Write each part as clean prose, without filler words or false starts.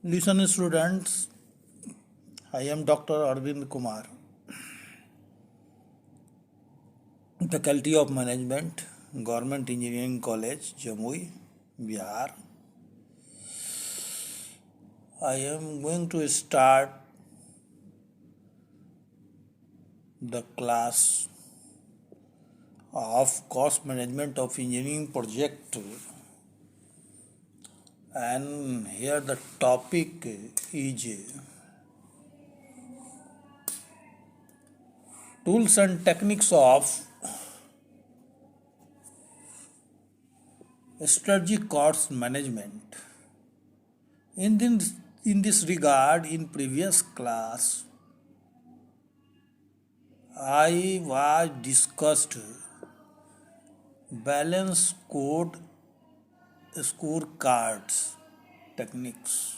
Listen, students, I am Dr. Arvind Kumar, Faculty of Management, Government Engineering College, Jamui, Bihar. I am going to start the class of Cost Management of Engineering project, and here the topic is tools and techniques of strategic cost management. In this regard, in previous class, I was discussed balance code scorecards techniques.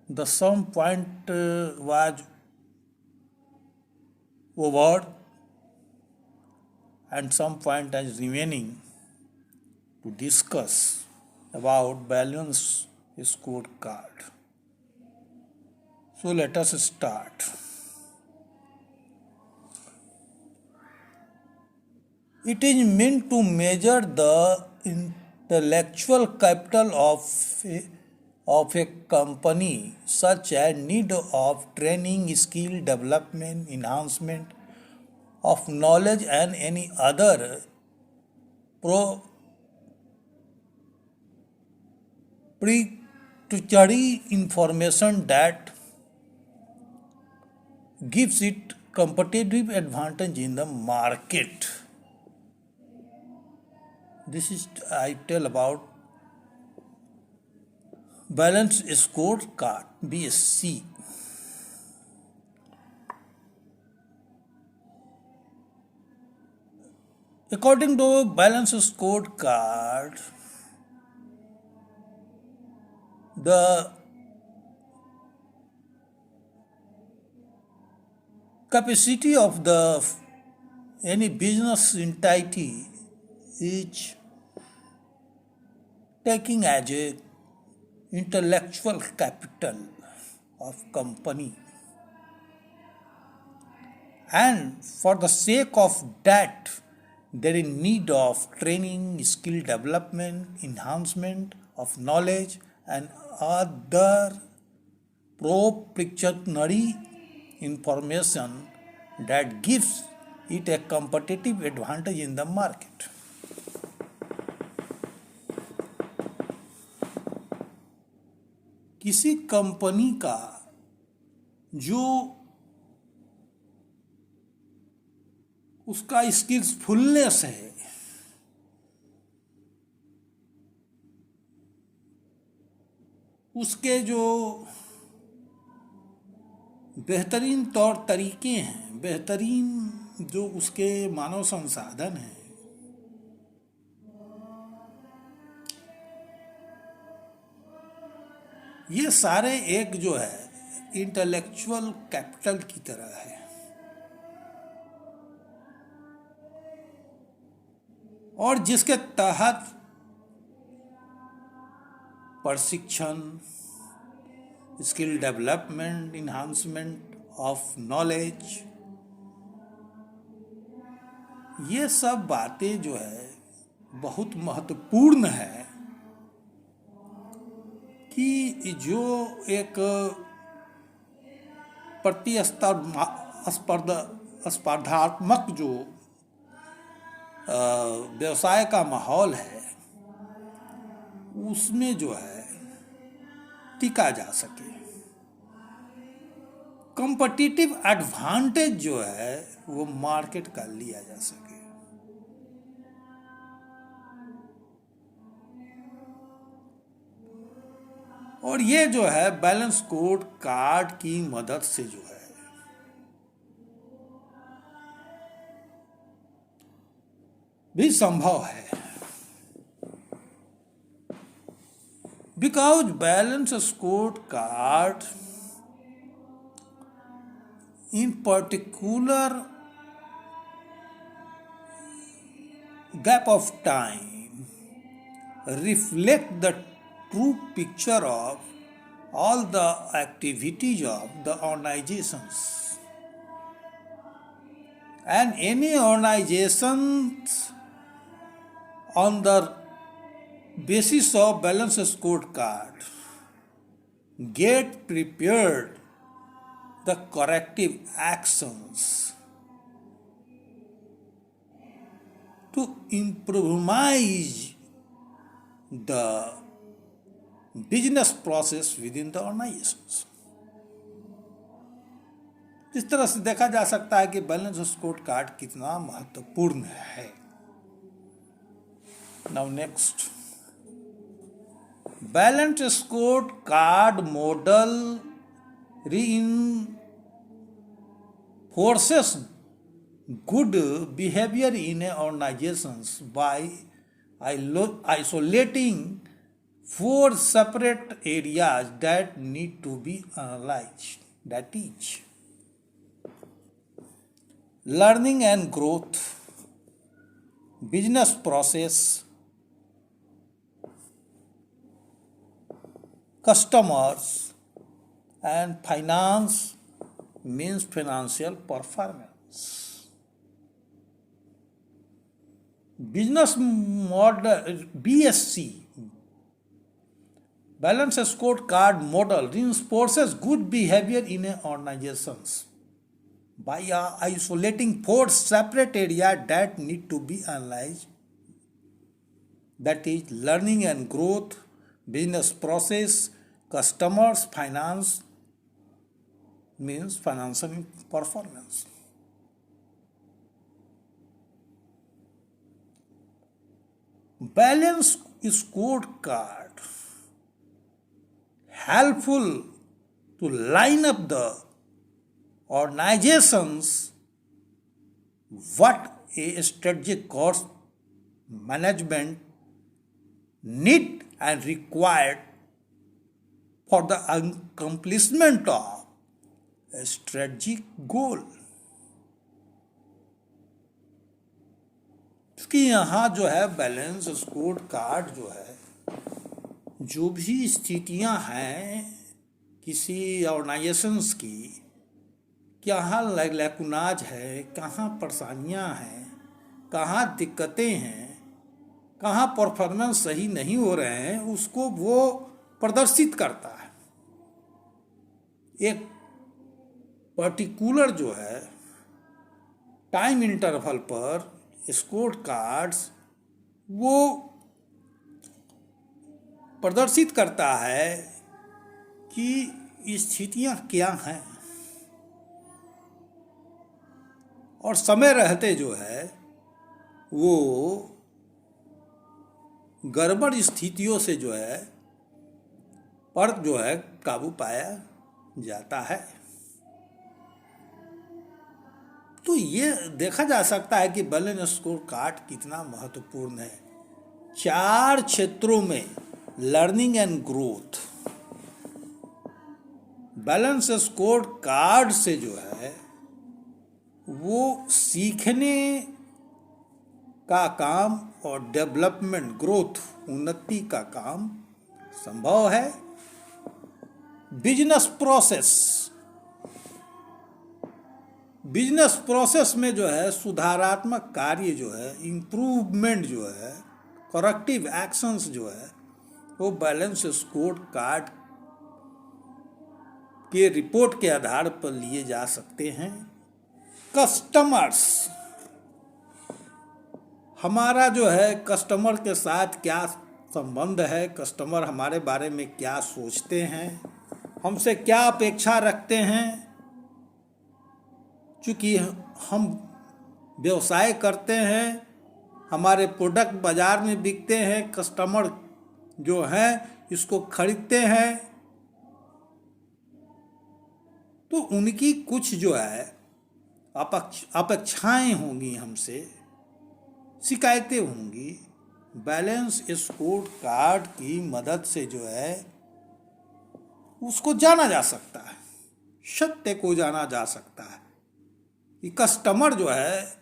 The some point was over and some point is remaining to discuss about balance scorecard. So let us start. It is meant to measure the intellectual capital of a company, such as need of training, skill development, enhancement of knowledge, and any other proprietary information that gives it competitive advantage in the market. This is I tell about balance scorecard BSC. According to balance scorecard, the capacity of any business entity is taking as a intellectual capital of company, and for the sake of that there is need of training, skill development, enhancement of knowledge, and other proprietary information that gives it a competitive advantage in the market. किसी company का जो उसका skills fullness है, उसके जो बेहतरीन तौर तरीके हैं, बेहतरीन जो उसके मानव संसाधन हैं, ये सारे एक जो है इंटेलेक्चुअल कैपिटल की तरह है, और जिसके तहत प्रशिक्षण, skill development, enhancement of knowledge, ये सब बातें जो है बहुत महत्वपूर्ण है कि जो एक स्पर्धात्मक जो व्यवसाय का माहौल है उसमें जो है टिका जा सके, कॉम्पिटिटिव एडवांटेज जो है वो मार्केट का लिया जा सके। और ये जो है बैलेंस कोड कार्ड की मदद से जो है भी संभव है, because balance scorecard in particular gap of time reflect the true picture of all the activities of the organizations. And any organizations on the basis of balanced scorecard get prepared the corrective actions to improvise the business process within the organizations. इस तरह से देखा जा सकता है कि balance score card कितना महत्वपूर्ण है. Now next, balance score card model reinforces good behavior in organizations by isolating 4 separate areas that need to be analyzed. That is learning and growth, business process, customers, and finance means financial performance. Business model BSC, Balance Scorecard model, reinforces good behavior in organizations by isolating 4 separate areas that need to be analyzed. That is learning and growth, business process, customers, finance means financial performance. Balance scorecard helpful to line up the organizations what a strategic cost management need and required for the accomplishment of a strategic goal. इसकी यहाँ जो है balance score card जो है, जो भी स्थितियाँ हैं किसी ऑर्गेनाइजेशंस की, कहाँ लैकुनाज है, कहाँ परेशानियाँ हैं, कहाँ दिक्कतें हैं, कहाँ परफॉर्मेंस सही नहीं हो रहे हैं, उसको वो प्रदर्शित करता है. एक पर्टिकुलर जो है टाइम इंटरवल पर स्कोर कार्ड्स वो प्रदर्शित करता है कि स्थितियां क्या हैं, और समय रहते जो है वो गड़बड़ स्थितियों से जो है पर जो है काबू पाया जाता है. तो ये देखा जा सकता है कि बैलेंस स्कोर कार्ड कितना महत्वपूर्ण है. 4 क्षेत्रों में learning and growth, balance score card से जो है वो सीखने का काम और डेवलपमेंट ग्रोथ उन्नति का काम संभव है. बिजनेस प्रोसेस में जो है सुधारात्मक कार्य जो है, इम्प्रूवमेंट जो है, करेक्टिव एक्शंस जो है वो बैलेंस स्कोर कार्ड के रिपोर्ट के आधार पर लिए जा सकते हैं. कस्टमर्स, हमारा जो है कस्टमर के साथ क्या संबंध है, कस्टमर हमारे बारे में क्या सोचते हैं, हमसे क्या अपेक्षा रखते हैं. चूँकि हम व्यवसाय करते हैं, हमारे प्रोडक्ट बाज़ार में बिकते हैं, कस्टमर जो हैं इसको खरीदते हैं, तो उनकी कुछ जो है अपेक्षाएं होंगी, हमसे शिकायतें होंगी. बैलेंस स्कोर कार्ड की मदद से जो है उसको जाना जा सकता है, सत्य को जाना जा सकता है कि कस्टमर जो है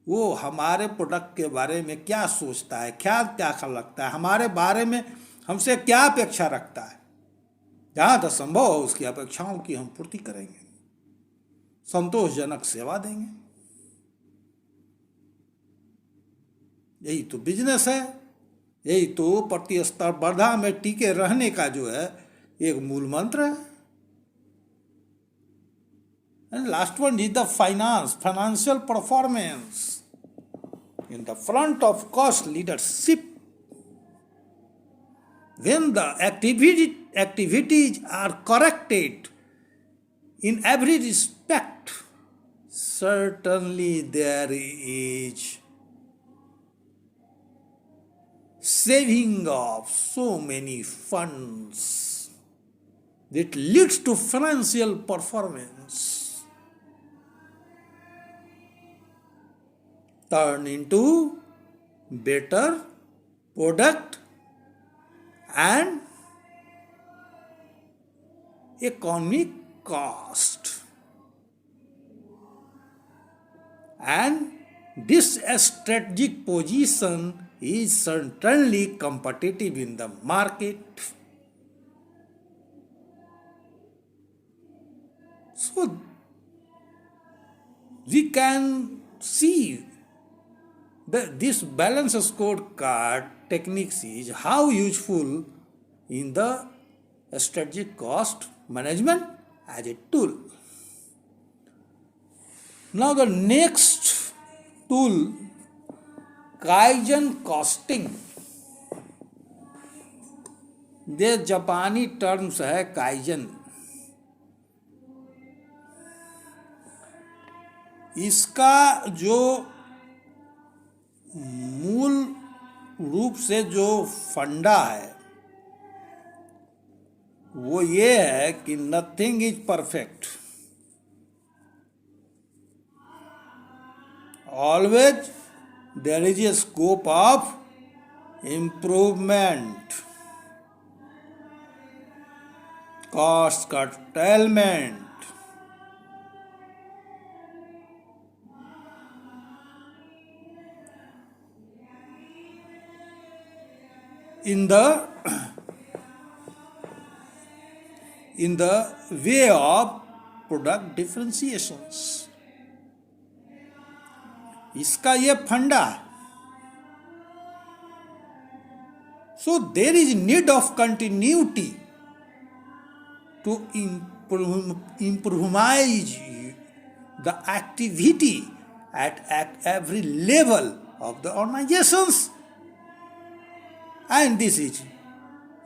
वो हमारे प्रोडक्ट के बारे में क्या सोचता है, क्या क्या लगता है, हमारे बारे में हमसे क्या अपेक्षा रखता है। जहाँ तक संभव हो उसकी अपेक्षाओं की हम पूर्ति करेंगे, संतोषजनक सेवा देंगे। यही तो बिजनेस है, यही तो प्रतिस्पर्धा में टिके रहने का जो है एक मूल मंत्र है। And last one is the financial performance. In the front of cost leadership, when the activities are corrected in every respect, certainly there is saving of so many funds that leads to financial performance turn into better product and economic cost. And this strategic position is certainly competitive in the market. So we can see that this balance scorecard techniques is how useful in the strategic cost management as a tool. Now the next tool, Kaizen costing. ये जापानी terms है kaizen. इसका जो मूल रूप से जो फंडा है वो ये है कि nothing is perfect, always there is a scope of improvement, cost curtailment, in the way of product differentiations. इसका ये फंडा है। So there is need of continuity to improvise the activity at every level of the organizations, and this is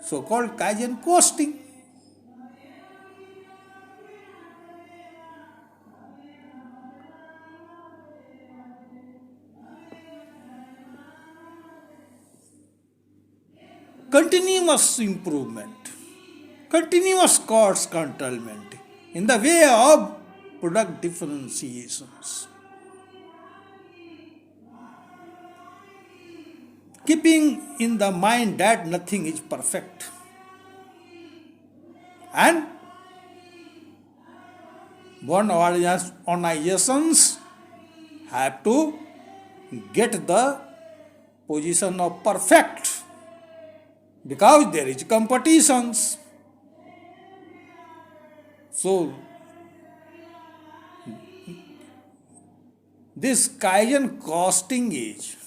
so-called Kaizen costing. Continuous improvement, continuous cost curtailment in the way of product differentiations. Keeping in the mind that nothing is perfect and one organizations have to get the position of perfect because there is competitions. So this Kaizen costing is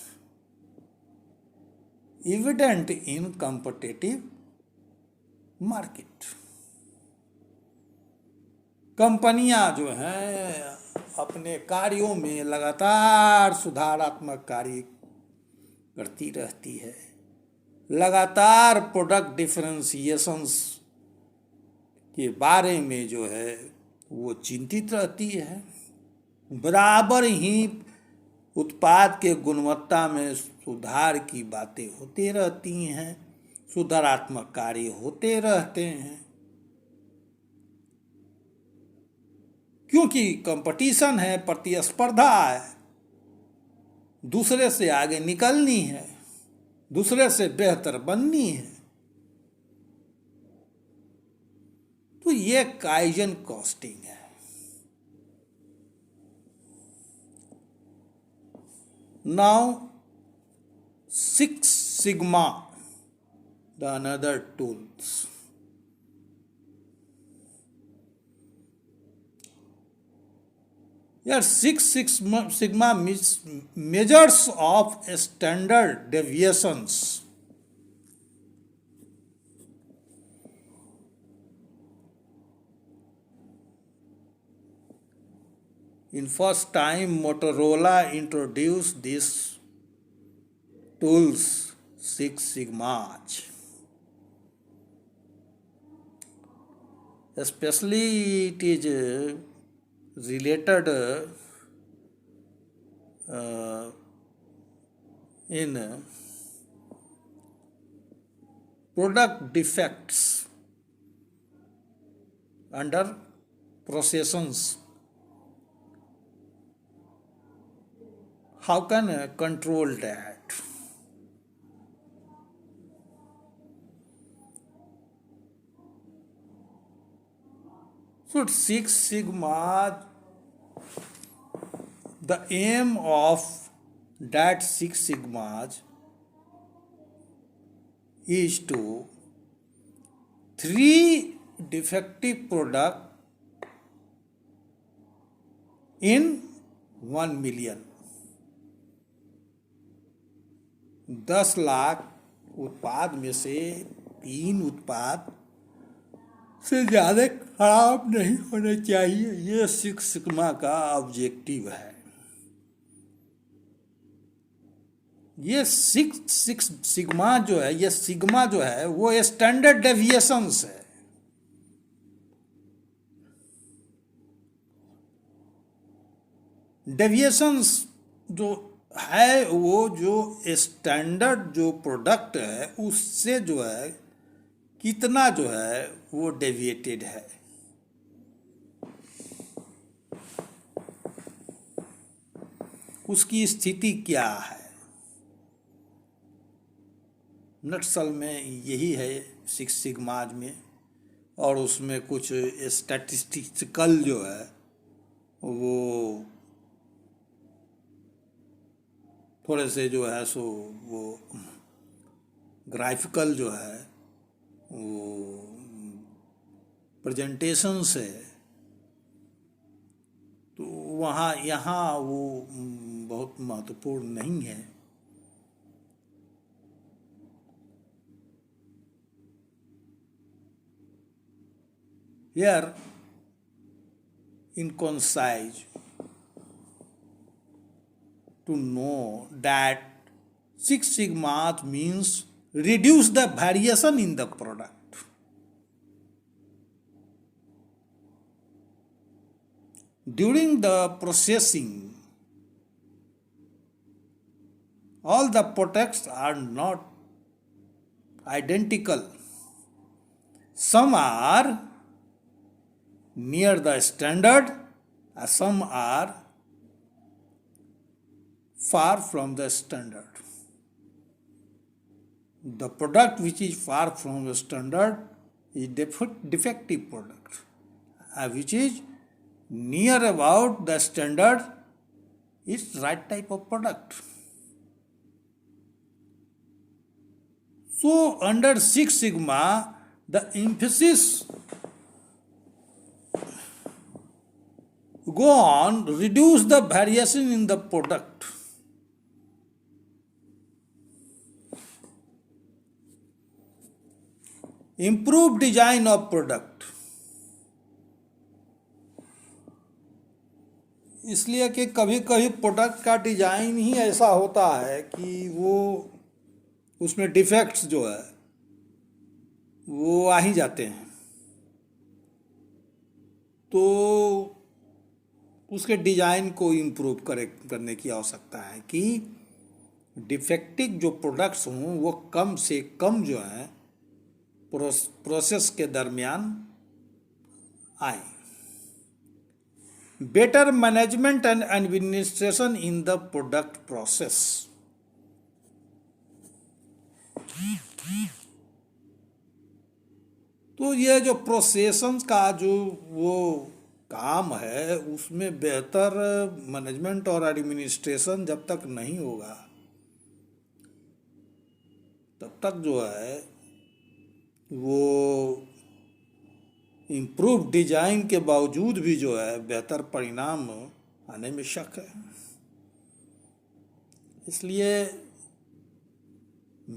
evident in competitive market. कंपनियां जो हैं अपने कार्यों में लगातार सुधारात्मक कार्य करती रहती है, लगातार प्रोडक्ट डिफरेंशिएशंस के बारे में जो है वो चिंतित रहती है, बराबर ही उत्पाद के गुणवत्ता में सुधार की बातें होती रहती हैं, सुधारात्मक कार्य होते रहते हैं, क्योंकि कंपटीशन है, प्रतिस्पर्धा है, दूसरे से आगे निकलनी है, दूसरे से बेहतर बननी है। तो ये काइजन कॉस्टिंग है। Now, Six Sigma, the another tools. Here, Sigma measures of standard deviations. In first time, Motorola introduced these tools, Six Sigma. Especially it is related in product defects under processions. How can I control that? So Six Sigma, the aim of that Six Sigmas is to three defective product in 1 million. 10 lakh उत्पाद में से 3 उत्पाद से ज़्यादा खराब नहीं होने चाहिए, ये सिक्स सिग्मा का ऑब्जेक्टिव है। ये सिक्स सिग्मा जो है, ये सिग्मा जो है वो स्टैंडर्ड डेविएशंस है। डेविएशंस जो है वो जो स्टैंडर्ड जो प्रोडक्ट है उससे जो है कितना जो है वो डेविएटेड है। उसकी स्थिति क्या है, नटसल में यही है सिक्स सिग्माज में। और उसमें कुछ स्टैटिस्टिकल जो है वो थोड़े से जो है सो वो ग्राफिकल जो है वो प्रेजेंटेशन से, तो वहाँ यहाँ वो बहुत महत्वपूर्ण नहीं है। Here in concise to know that Six Sigma means reduce the variation in the product. During the processing, all the products are not identical. Some are near the standard, and some are far from the standard. The product which is far from the standard is defective product, which is near about the standard is right type of product. So under Six Sigma, the emphasis go on reduce the variation in the product. Improve design of product. इसलिए कि कभी कभी product का design ही ऐसा होता है कि वो उसमें डिफेक्ट्स जो है वो आ ही जाते हैं, तो उसके डिजाइन को इम्प्रूव करने की आवश्यकता है कि डिफेक्टिव जो प्रोडक्ट्स हों वो कम से कम जो है प्रोसेस के दरमियान आए। Better management and administration in the product process. तो ये जो प्रोसेसन्स का जो वो काम है उसमें बेहतर मैनेजमेंट और एडमिनिस्ट्रेशन जब तक नहीं होगा तब तक जो है वो इम्प्रूव डिजाइन के बावजूद भी जो है बेहतर परिणाम आने में शक है। इसलिए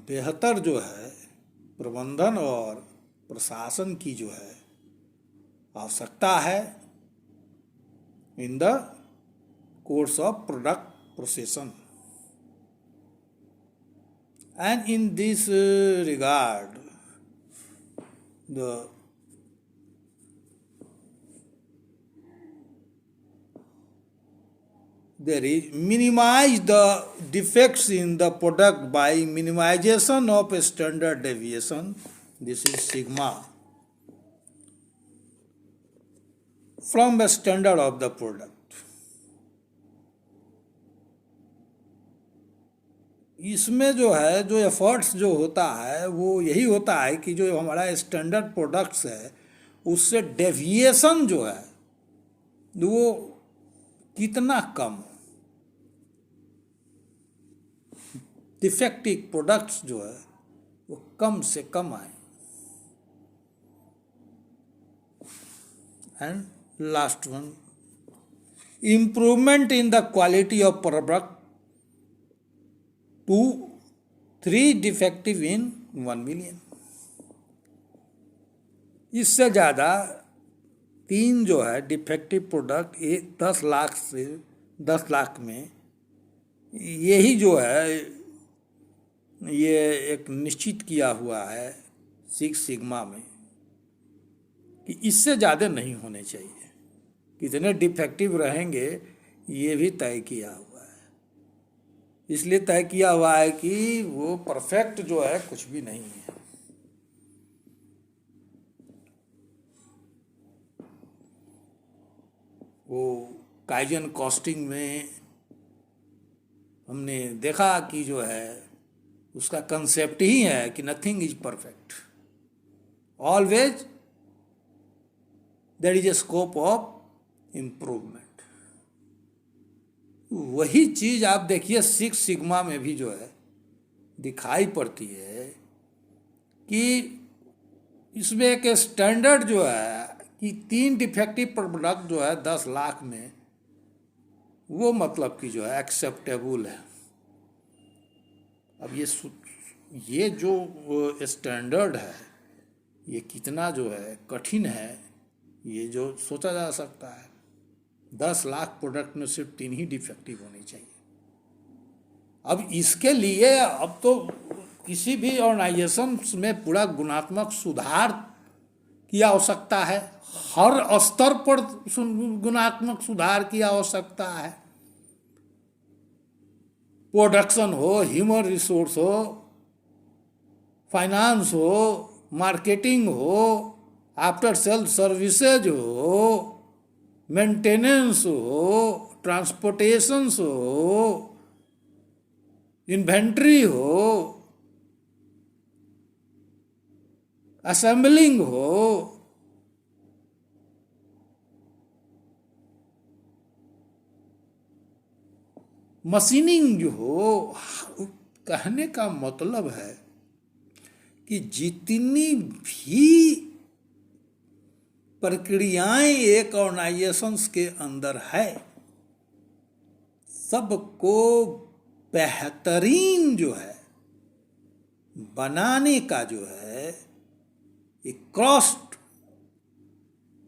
बेहतर जो है प्रबंधन और प्रशासन की जो है आवश्यकता है in the course of product प्रोसेसन। And in this regard the there is minimize the defects in the product by minimization of standard deviation. This is sigma from the standard of the product. इसमें जो है जो efforts जो होता है वो यही होता है कि जो हमारा स्टैंडर्ड प्रोडक्ट्स है उससे डेविएशन जो है वो कितना कम हो, डिफेक्टिव प्रोडक्ट्स जो है वो कम से कम आए। And last one, improvement in the quality of product 2, 3 defective in 1 million. इससे ज़्यादा 3 जो है डिफेक्टिव प्रोडक्ट 10 लाख से 10 लाख में, यही जो है ये एक निश्चित किया हुआ है 6 सिग्मा में कि इससे ज़्यादा नहीं होने चाहिए। कितने डिफेक्टिव रहेंगे ये भी तय किया हुआ है। इसलिए तय किया हुआ है कि वो परफेक्ट जो है कुछ भी नहीं है। वो काइजन कॉस्टिंग में हमने देखा कि जो है उसका कंसेप्ट ही है कि nothing is perfect, always there is a scope of improvement. वही चीज आप देखिए 6 सिग्मा में भी जो है दिखाई पड़ती है कि इसमें एक स्टैंडर्ड जो है कि 3 डिफेक्टिव प्रोडक्ट जो है 10 लाख में, वो मतलब कि जो है एक्सेप्टेबल है। अब ये जो स्टैंडर्ड है ये कितना जो है कठिन है ये जो सोचा जा सकता है। 10 लाख प्रोडक्ट में सिर्फ 3 ही डिफेक्टिव होने चाहिए। अब इसके लिए अब तो किसी भी ऑर्गेनाइजेशन में पूरा गुणात्मक सुधार की आवश्यकता है, हर स्तर पर गुणात्मक सुधार की आवश्यकता है। प्रोडक्शन हो, ह्यूमन रिसोर्स हो, फाइनेंस हो, मार्केटिंग हो, आफ्टर सेल सर्विसेज हो, मेंटेनेंस हो, ट्रांसपोर्टेशंस हो, इन्वेंट्री हो, असेंबलिंग हो, मशीनिंग जो हो। कहने का मतलब है कि जितनी भी प्रक्रियाएं एक ऑर्गेनाइजेशंस के अंदर है सबको बेहतरीन जो है बनाने का जो है एक कॉस्ट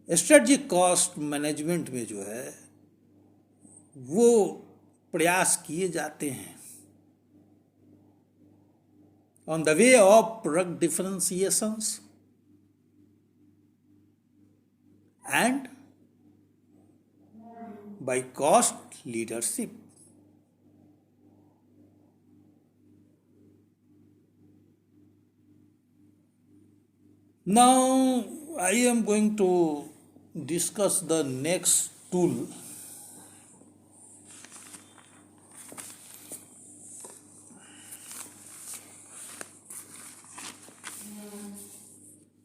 स्ट्रेटजिक कॉस्ट मैनेजमेंट में जो है वो प्रयास किए जाते हैं on the way of product differentiations and by cost leadership. Now I am going to discuss the next tool,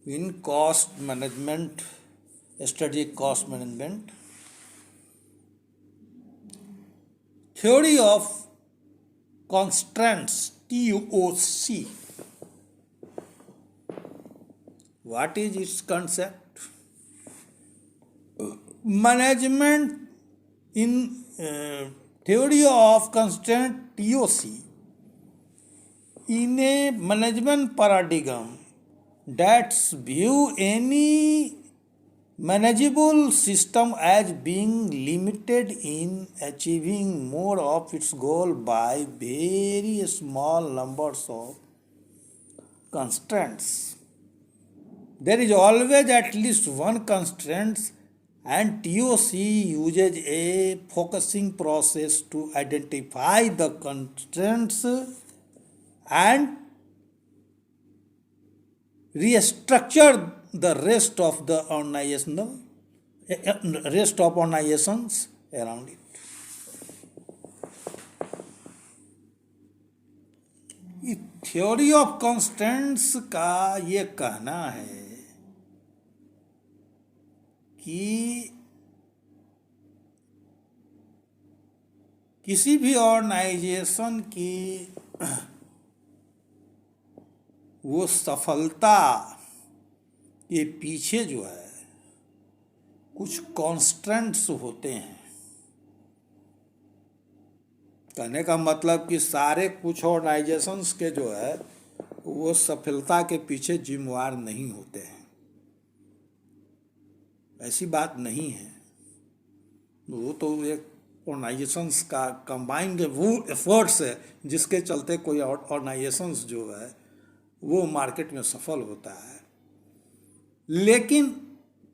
in cost management strategic cost management, theory of constraints, TOC. What is its concept? Management in theory of constraint, TOC, in a management paradigm that view any manageable system as being limited in achieving more of its goal by very small numbers of constraints. There is always at least one constraint, and TOC uses a focusing process to identify the constraints and restructure the rest of organizations around it. Theory of constants का ये कहना है कि किसी भी organisation की वो सफलता के पीछे जो है कुछ कॉन्स्टेंट्स होते हैं। कहने का मतलब कि सारे कुछ ऑर्गेनाइजेशंस के जो है वो सफलता के पीछे जिम्मेवार नहीं होते हैं, ऐसी बात नहीं है। वो तो एक ऑर्गेनाइजेशंस का कंबाइंड वो एफर्ट्स है जिसके चलते कोई ऑर्गेनाइजेशंस जो है वो मार्केट में सफल होता है। लेकिन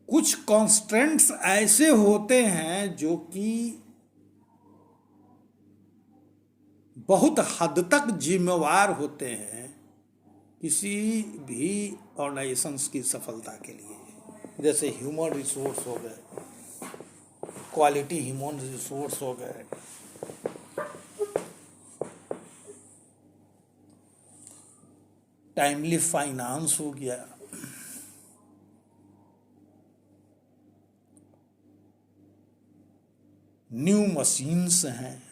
कुछ कॉन्स्ट्रेंट्स ऐसे होते हैं जो कि बहुत हद तक जिम्मेवार होते हैं किसी भी ऑर्गेनाइजेशंस की सफलता के लिए, जैसे ह्यूमन रिसोर्स हो गए, क्वालिटी ह्यूमन रिसोर्स हो गए, टाइमली फाइनेंस हो गया, न्यू मशीन्स हैं,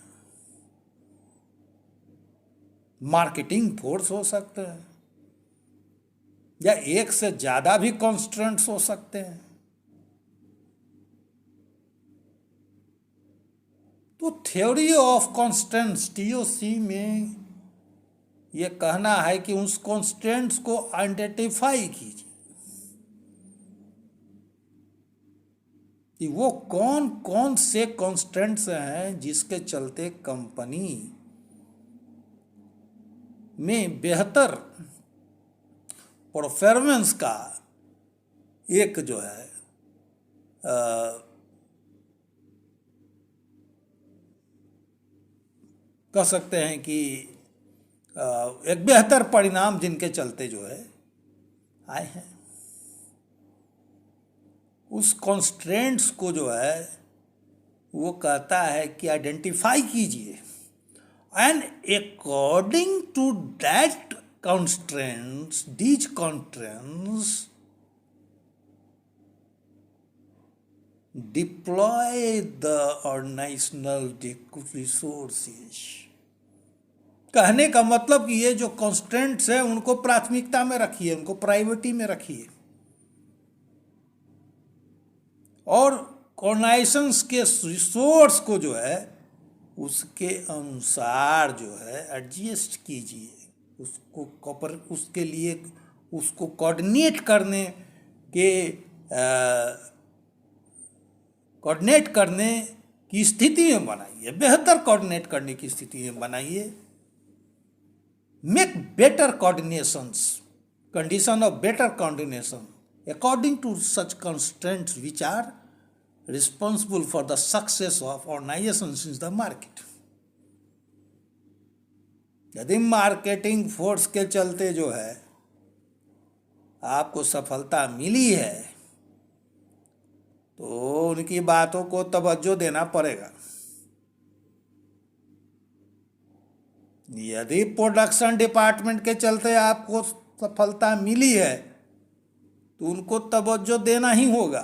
मार्केटिंग फोर्स हो सकते हैं, या एक से ज्यादा भी कॉन्स्ट्रेंट्स हो सकते हैं। तो थ्योरी ऑफ कॉन्स्टेंट्स TOC में यह कहना है कि उस कॉन्स्टेंट्स को आइडेंटिफाई कीजिए कि वो कौन कौन से कॉन्स्टेंट्स हैं जिसके चलते कंपनी में बेहतर परफॉर्मेंस का एक जो है कह सकते हैं कि एक बेहतर परिणाम जिनके चलते जो है आए हैं। उस कॉन्स्ट्रेंट्स को जो है वो कहता है कि आइडेंटिफाई कीजिए, and according to that constraints, these constraints deploy the organizational resources। कहने का मतलब कि ये जो constraints है उनको प्राथमिकता में रखिए, उनको प्रायोरिटी में रखिए, और ऑर्गेनाइजेशंस के रिसोर्स को जो है उसके अनुसार जो है एडजस्ट कीजिए, उसके लिए उसको कोऑर्डिनेट करने की स्थिति में बनाइए, बेहतर कोऑर्डिनेट करने की स्थिति में बनाइए। Make better coordinations, condition of better coordination according to such constraints which are responsible for the success of organisations in the market. यदि मार्केटिंग फोर्स के चलते जो है आपको सफलता मिली है तो उनकी बातों को तवज्जो देना पड़ेगा। यदि प्रोडक्शन डिपार्टमेंट के चलते आपको सफलता मिली है तो उनको तवज्जो देना ही होगा।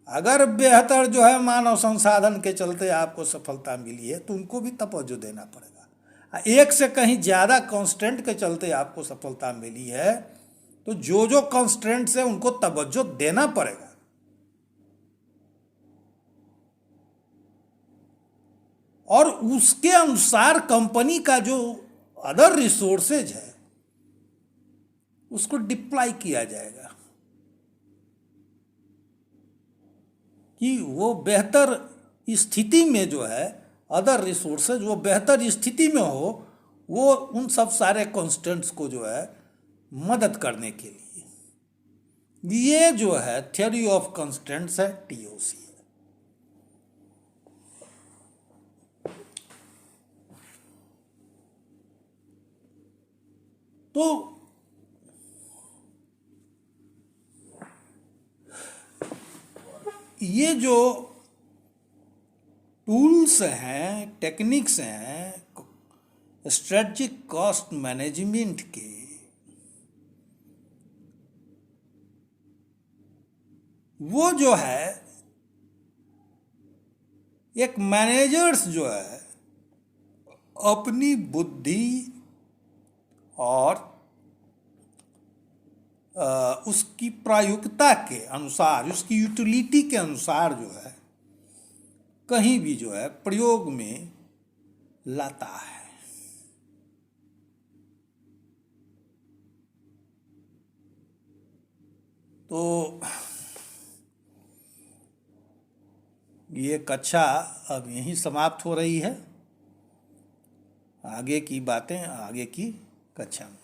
अगर बेहतर जो है मानव संसाधन के चलते आपको सफलता मिली है तो उनको भी तवज्जो देना पड़ेगा। एक से कहीं ज़्यादा कॉन्स्टेंट के चलते आपको सफलता मिली है तो जो जो कॉन्स्टेंट्स है उनको तवज्जो देना पड़ेगा। और उसके अनुसार कंपनी का जो अदर रिसोर्सेज है उसको डिप्लॉय किया जाएगा कि वो बेहतर स्थिति में जो है अदर रिसोर्सेज वो बेहतर स्थिति में हो, वो उन सब सारे कॉन्स्टेंट्स को जो है मदद करने के लिए। ये जो है थ्योरी ऑफ कॉन्स्टेंट्स है, टीओसी है। तो ये जो टूल्स हैं, टेक्निक्स हैं स्ट्रेटजिक कॉस्ट मैनेजमेंट के, वो जो है एक मैनेजर्स जो है अपनी बुद्धि और उसकी प्रायोगिकता के अनुसार, उसकी यूटिलिटी के अनुसार जो है कहीं भी जो है प्रयोग में लाता है। तो ये कक्षा अब यहीं समाप्त हो रही है। आगे की बातें आगे की कक्षा में।